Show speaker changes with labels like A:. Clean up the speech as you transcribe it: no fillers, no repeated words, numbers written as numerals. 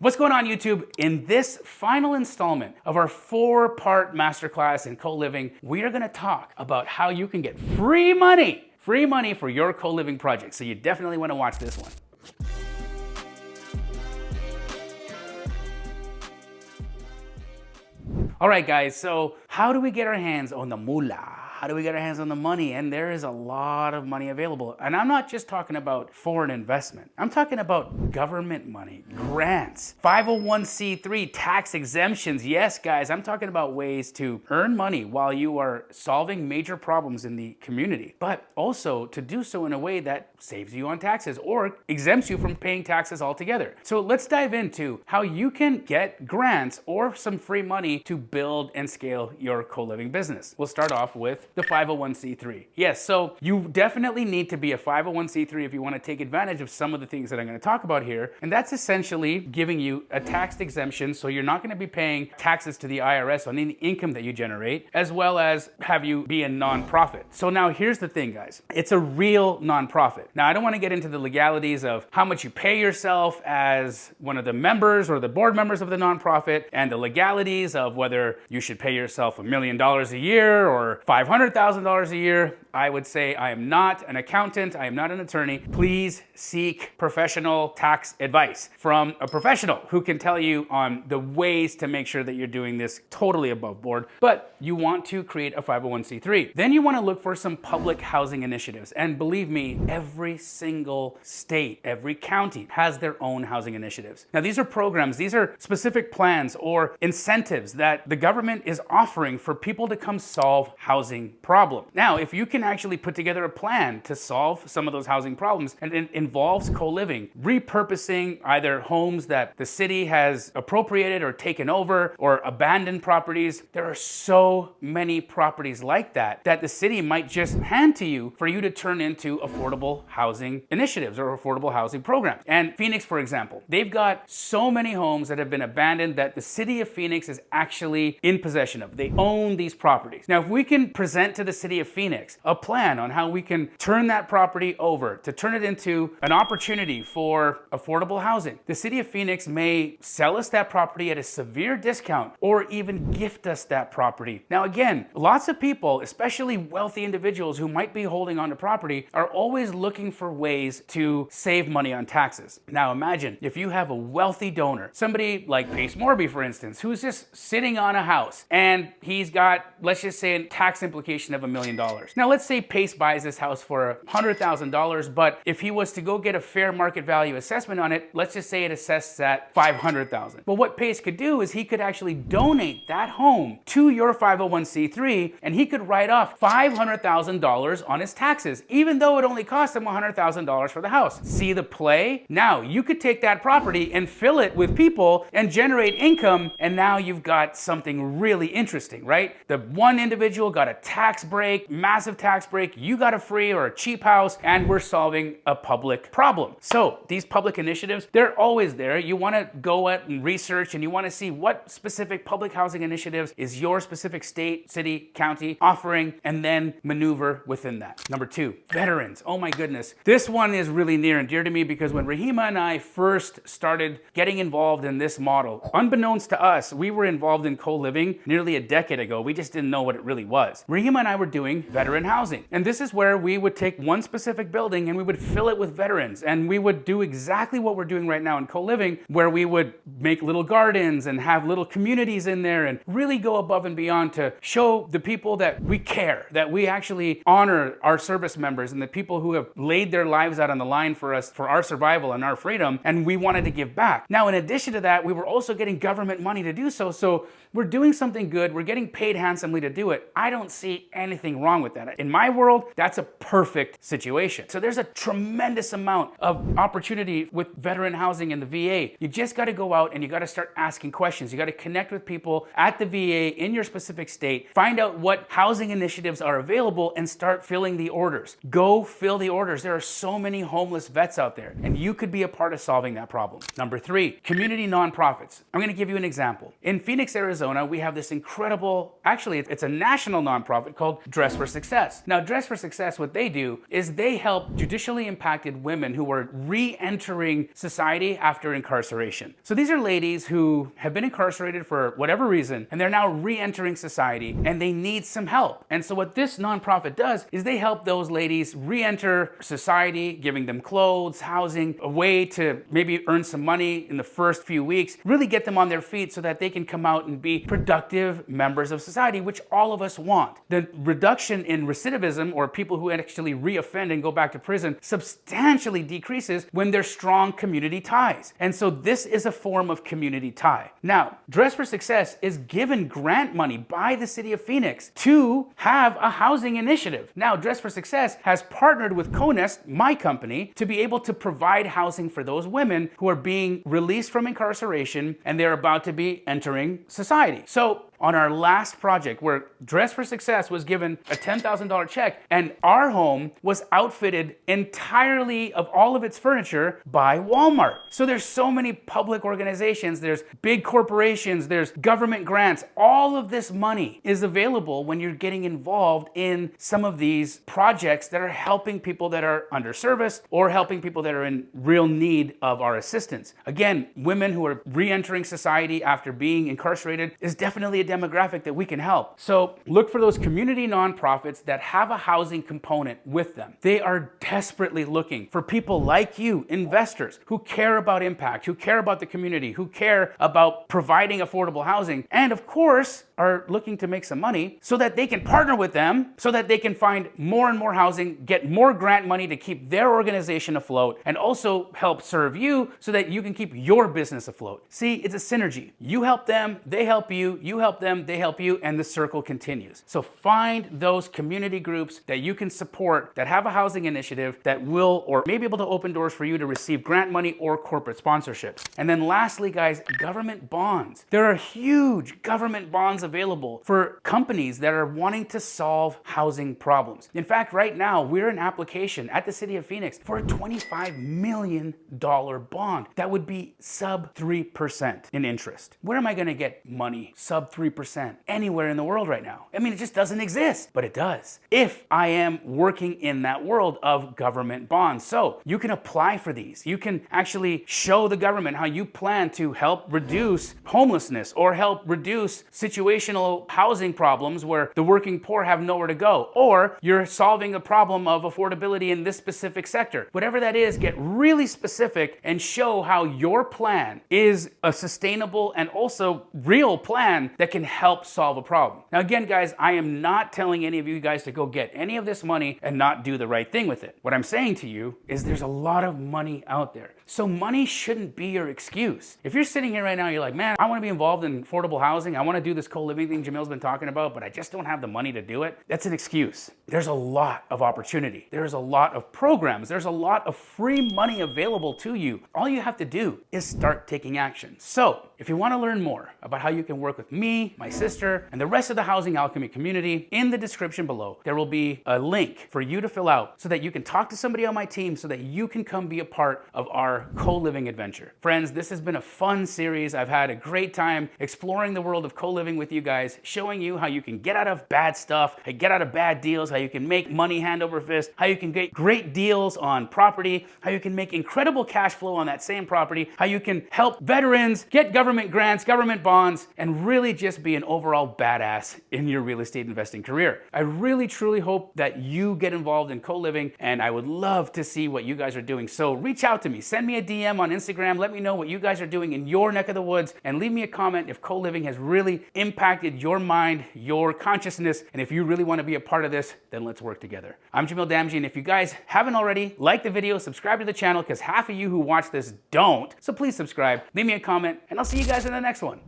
A: What's going on, YouTube? In this final installment of our 4-part masterclass in co-living, we are gonna talk about how you can get free money for your co-living project. So you definitely wanna watch this one. All right, guys, so how do we get our hands on the moolah? How do we get our hands on the money? And there is a lot of money available. And I'm not just talking about foreign investment. I'm talking about government money, grants, 501c3 tax exemptions. Yes, guys, I'm talking about ways to earn money while you are solving major problems in the community, but also to do so in a way that saves you on taxes or exempts you from paying taxes altogether. So let's dive into how you can get grants or some free money to build and scale your co-living business. We'll start off with the 501c3. Yes, so you definitely need to be a 501c3 if you want to take advantage of some of the things that I'm going to talk about here. And that's essentially giving you a tax exemption, so you're not going to be paying taxes to the IRS on any income that you generate, as well as have you be a nonprofit. So now here's the thing, guys. It's a real nonprofit. Now, I don't want to get into the legalities of how much you pay yourself as one of the members or the board members of the nonprofit, and the legalities of whether you should pay yourself $1 million a year or $500,000 a year. I would say I am not an accountant. I am not an attorney. Please seek professional tax advice from a professional who can tell you on the ways to make sure that you're doing this totally above board. But you want to create a 501c3. Then you want to look for some public housing initiatives. And believe me, every single state, every county has their own housing initiatives. Now, these are programs, these are specific plans or incentives that the government is offering for people to come solve housing problem. Now, if you can actually put together a plan to solve some of those housing problems, and it involves co-living, repurposing either homes that the city has appropriated or taken over, or abandoned properties. There are so many properties like that that the city might just hand to you for you to turn into affordable housing initiatives or affordable housing programs. And Phoenix, for example, they've got so many homes that have been abandoned that the city of Phoenix is actually in possession of. They own these properties. Now, if we can present to the city of Phoenix a plan on how we can turn that property over to turn it into an opportunity for affordable housing, the city of Phoenix may sell us that property at a severe discount or even gift us that property. Now, again, lots of people, especially wealthy individuals who might be holding on to property, are always looking for ways to save money on taxes. Now, imagine if you have a wealthy donor, somebody like Pace Morby, for instance, who's just sitting on a house and he's got, let's just say, a tax implication of $1 million. Now, let's say Pace buys this house for $100,000, but if he was to go get a fair market value assessment on it, let's just say it assessed at $500,000. Well, what Pace could do is he could actually donate that home to your 501c3, and he could write off $500,000 on his taxes, even though it only cost him $100,000 for the house. See the play? Now, you could take that property and fill it with people and generate income, and now you've got something really interesting, right? The one individual got a tax break, massive tax break, you got a free or a cheap house, and we're solving a public problem. So these public initiatives, they're always there. You want to go out and research, and you want to see what specific public housing initiatives is your specific state, city, county offering, and then maneuver within that. Number 2, veterans. Oh my goodness. This one is really near and dear to me because when Rahima and I first started getting involved in this model, unbeknownst to us, we were involved in co-living nearly a decade ago. We just didn't know what it really was. Rahima and I were doing veteran housing. And this is where we would take one specific building and we would fill it with veterans. And we would do exactly what we're doing right now in co-living, where we would make little gardens and have little communities in there and really go above and beyond to show the people that we care, that we actually honor our service members and the people who have laid their lives out on the line for us, for our survival and our freedom. And we wanted to give back. Now, in addition to that, we were also getting government money to do so. So we're doing something good. We're getting paid handsomely to do it. I don't see anything wrong with that. In my world, that's a perfect situation. So there's a tremendous amount of opportunity with veteran housing in the VA. You just got to go out and you got to start asking questions. You got to connect with people at the VA in your specific state, find out what housing initiatives are available and start filling the orders. Go fill the orders. There are so many homeless vets out there, and you could be a part of solving that problem. Number 3, community nonprofits. I'm going to give you an example. In Phoenix, Arizona, we have this incredible, actually, it's a national nonprofit. nonprofit called Dress for Success. Now, Dress for Success, what they do is they help judicially impacted women who are re-entering society after incarceration. So these are ladies who have been incarcerated for whatever reason, and they're now re-entering society, and they need some help. And so what this nonprofit does is they help those ladies re-enter society, giving them clothes, housing, a way to maybe earn some money in the first few weeks, really get them on their feet so that they can come out and be productive members of society, which all of us want. The reduction in recidivism, or people who actually re-offend and go back to prison, substantially decreases when there's strong community ties. And so this is a form of community tie. Now, Dress for Success is given grant money by the city of Phoenix to have a housing initiative. Now, Dress for Success has partnered with Conest, my company, to be able to provide housing for those women who are being released from incarceration and they're about to be entering society. So on our last project, where Dress for Success was given a $10,000 check, and our home was outfitted entirely of all of its furniture by Walmart. So there's so many public organizations, there's big corporations, there's government grants. All of this money is available when you're getting involved in some of these projects that are helping people that are underserviced or helping people that are in real need of our assistance. Again, women who are re-entering society after being incarcerated is definitely a demographic that we can help. So look for those community nonprofits that have a housing component with them. They are desperately looking for people like you, investors, who care about impact, who care about the community, who care about providing affordable housing, and of course, are looking to make some money so that they can partner with them, so that they can find more and more housing, get more grant money to keep their organization afloat, and also help serve you so that you can keep your business afloat. See, it's a synergy. You help them, they help you help them, they help you, and the circle continues. So find those community groups that you can support that have a housing initiative that will or may be able to open doors for you to receive grant money or corporate sponsorships. And then lastly, guys, government bonds. There are huge government bonds available for companies that are wanting to solve housing problems. In fact, right now, we're in application at the city of Phoenix for a $25 million bond that would be sub 3% in interest. Where am I going to get money sub 3% anywhere in the world right now? I mean, it just doesn't exist, but it does if I am working in that world of government bonds. So you can apply for these. You can actually show the government how you plan to help reduce homelessness or help reduce situational housing problems where the working poor have nowhere to go, or you're solving a problem of affordability in this specific sector. Whatever that is, get really specific and show how your plan is a sustainable and also real plan that can help solve a problem. Now again, guys, I am not telling any of you guys to go get any of this money and not do the right thing with it. What I'm saying to you is there's a lot of money out there. So money shouldn't be your excuse. If you're sitting here right now, you're like, man, I want to be involved in affordable housing. I want to do this co-living thing Jamil's been talking about, but I just don't have the money to do it. That's an excuse. There's a lot of opportunity. There's a lot of programs. There's a lot of free money available to you. All you have to do is start taking action. So if you want to learn more about how you can work with me, my sister, and the rest of the Housing Alchemy community, in the description below, there will be a link for you to fill out so that you can talk to somebody on my team so that you can come be a part of our co-living adventure. Friends, this has been a fun series. I've had a great time exploring the world of co-living with you guys, showing you how you can get out of bad stuff, get out of bad deals, how you can make money hand over fist, how you can get great deals on property, how you can make incredible cash flow on that same property, how you can help veterans get government grants, government bonds, and really just be an overall badass in your real estate investing career. I really, truly hope that you get involved in co-living, and I would love to see what you guys are doing. So reach out to me, send me a DM on Instagram, let me know what you guys are doing in your neck of the woods, and leave me a comment if co-living has really impacted your mind, your consciousness, and if you really want to be a part of this, then let's work together. I'm Jamil Damji, and if you guys haven't already, like the video, subscribe to the channel, because half of you who watch this don't, so please subscribe, leave me a comment, and I'll see you guys in the next one.